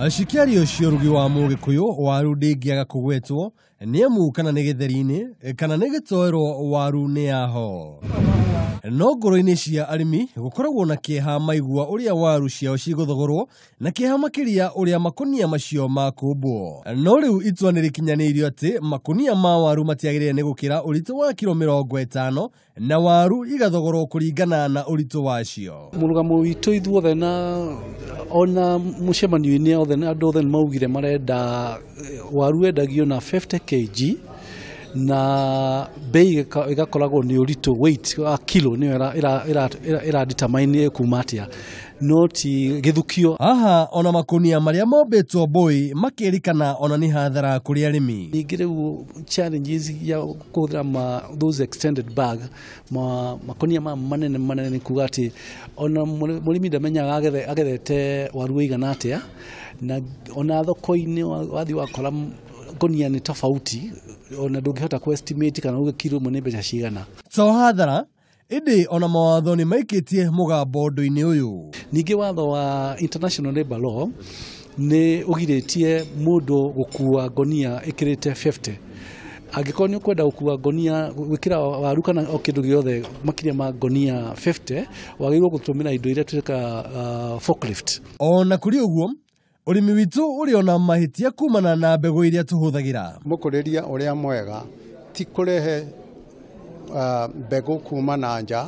Shikiario cia rugi wa Mũgĩkũyũ waru ndĩngĩaga kũgwetwo nĩamu kana nĩ gĩtheri-inĩ kana nĩ gĩtoero waru nĩ yaho. No ngoro-inĩ cia arĩmi gũkoragwo na kĩeha maigua ũrĩa waru ciao cigũthogorwo na kĩeha makĩria ũrĩa makũnia macio makũmbwo. No rĩu itua nĩ rĩkinyanĩirio atĩ makũnia ma waru matiagĩrĩire nĩ gũkĩra ũritũ wa kilo 50 na waru igathogorwo kũringana na ũritũ wacio. Mũrũgamo witũ ithuothe na ona mũcemanio-inĩ othe andũ othe maugire marenda waru endagio na 50 kg na bei igakoragwo nĩ ũritũ weight wa kilo nĩyo ĩra determine kuma atĩa no ti gĩthukio. Aha ona makũnia marĩa mombĩtwo mbũi makĩrikana ona nĩ hathara kũrĩ arĩmi. Ningĩ rĩu challenges ya kũhũthĩra those extended bag makũnia manene kuga atĩ ona mũrĩmi ndamenyaga agethete waru ũigana atĩa na ona thoko-inĩ wathiĩ wakora ngonia nĩ tofauti ona ndũngĩhota ku estimate kana uge kilo ĩmwe nĩ mbeca cigana. To hathara ĩndĩ ona mawatho nĩ maikĩtie mũgambo ũndũ-inĩ ũyũ. Ningĩ watho wa International Labour Law nĩ ũgirĩtie mũndũ gũkua ngonia ĩkĩrĩte 50. Angĩkorwo nĩ ũkwenda gũkua ngonia gwĩkĩra waru kana o kĩndũ gĩothe makĩria ma ngonia 50 wagĩrĩirwo gũtũmĩra indo iria twĩtaga forklift. Ona kũrĩ ũguo ũrĩmi witũ ũrĩ ona mahĩtia kumana na mbegũ iria tũhũthagĩra. Mũkũrĩria ũrĩa mwega ti kũrehe mbegũ kuma na nja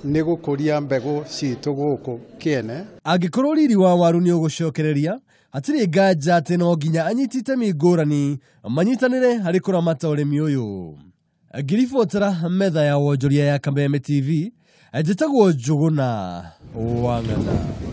nĩ gũkũria mbegũ citũ gũkũ kĩene. Angĩkorwo riri wa waru nĩ ũgũcokereria hatirĩ nganja atĩ no nginya anyiti itemi ngũrani manyitanĩre harĩ kũramata ũrĩmi ũyũ. Ngĩribotera metha ya wonjoria ya Kameme TV, njĩtagwo Njũgũna Wang'ana.